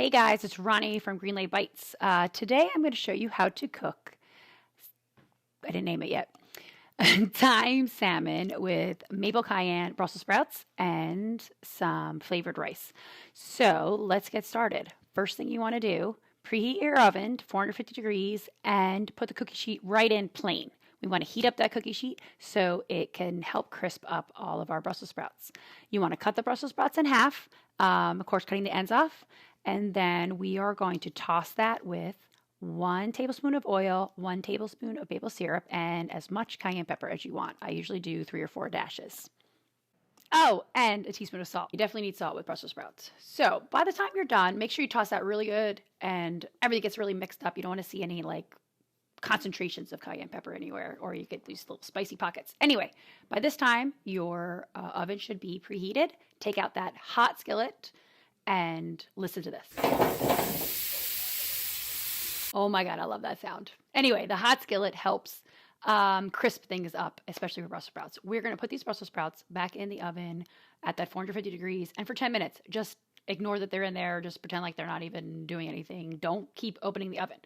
Hey guys, it's Ronnie from Greenlight Bites. Today I'm going to show you how to cook, I didn't name it yet, thyme salmon with maple cayenne, Brussels sprouts, and some flavored rice. So let's get started. First thing you want to do, preheat your oven to 450 degrees and put the cookie sheet right in plain. We want to heat up that cookie sheet so it can help crisp up all of our Brussels sprouts. You want to cut the Brussels sprouts in half, of course cutting the ends off. And then we are going to toss that with 1 tablespoon of oil, 1 tablespoon of maple syrup, and as much cayenne pepper as you want. I usually do 3 or 4 dashes. Oh, and a teaspoon of salt. You definitely need salt with Brussels sprouts. So by the time you're done, make sure you toss that really good and everything gets really mixed up. You don't want to see any concentrations of cayenne pepper anywhere, or you get these little spicy pockets. Anyway, by this time, your oven should be preheated. Take out that hot skillet and listen to this. Oh my God, I love that sound. Anyway, the hot skillet helps crisp things up, especially for Brussels sprouts. We're going to put these Brussels sprouts back in the oven at that 450 degrees and for 10 minutes. Just ignore that they're in there. Just pretend like they're not even doing anything. Don't keep opening the oven.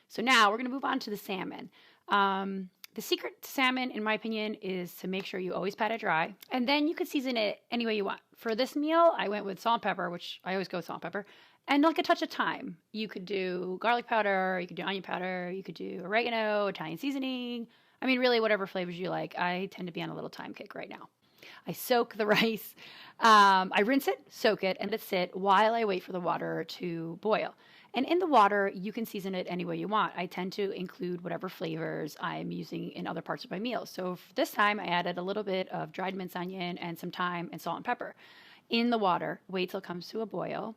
So now we're going to move on to the salmon. The secret to salmon, in my opinion, is to make sure you always pat it dry. And then you could season it any way you want. For this meal, I went with salt and pepper, which I always go with salt and pepper, and like a touch of thyme. You could do garlic powder, you could do onion powder, you could do oregano, Italian seasoning. I mean, really, whatever flavors you like. I tend to be on a little thyme kick right now. I soak the rice. I rinse it, soak it, and let it sit while I wait for the water to boil. And in the water, you can season it any way you want. I tend to include whatever flavors I'm using in other parts of my meals. So for this time, I added a little bit of dried minced onion and some thyme and salt and pepper. In the water, wait till it comes to a boil,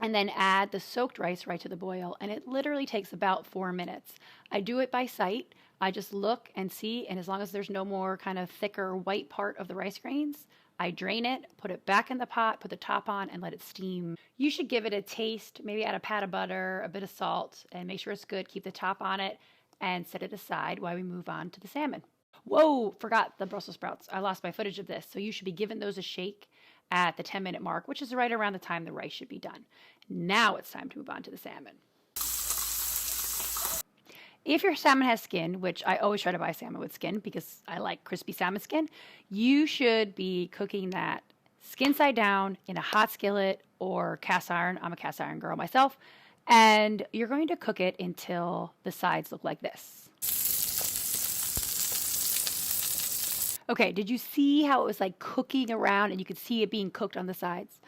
and then add the soaked rice right to the boil. And it literally takes about 4 minutes. I do it by sight. I just look and see, and as long as there's no more kind of thicker white part of the rice grains, I drain it, put it back in the pot, put the top on, and let it steam. You should give it a taste, maybe add a pat of butter, a bit of salt, and make sure it's good. Keep the top on it and set it aside while we move on to the salmon. Whoa, forgot the Brussels sprouts. I lost my footage of this. So you should be giving those a shake at the 10-minute mark, which is right around the time the rice should be done. Now it's time to move on to the salmon. If your salmon has skin, which I always try to buy salmon with skin because I like crispy salmon skin, you should be cooking that skin side down in a hot skillet or cast iron. I'm a cast iron girl myself. And you're going to cook it until the sides look like this. Okay, did you see how it was like cooking around and you could see it being cooked on the sides?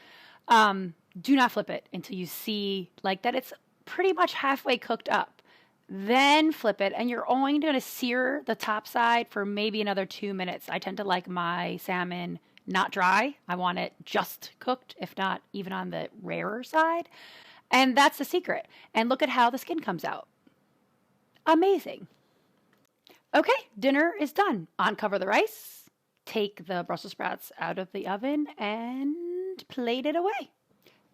Do not flip it until you see like that it's pretty much halfway cooked up. Then flip it, and you're only going to sear the top side for maybe another 2 minutes. I tend to like my salmon not dry. I want it just cooked, if not even on the rarer side. And that's the secret. And look at how the skin comes out. Amazing. Okay, dinner is done. Uncover the rice, take the Brussels sprouts out of the oven, and plate it away.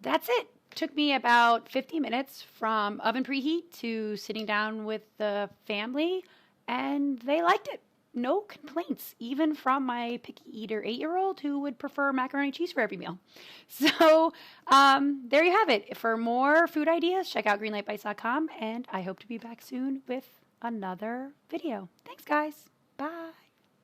That's it. Took me about 50 minutes from oven preheat to sitting down with the family, and they liked it. No complaints, even from my picky eater 8-year-old who would prefer macaroni and cheese for every meal. So there you have it. For more food ideas, check out greenlightbites.com, and I hope to be back soon with another video. Thanks, guys. Bye.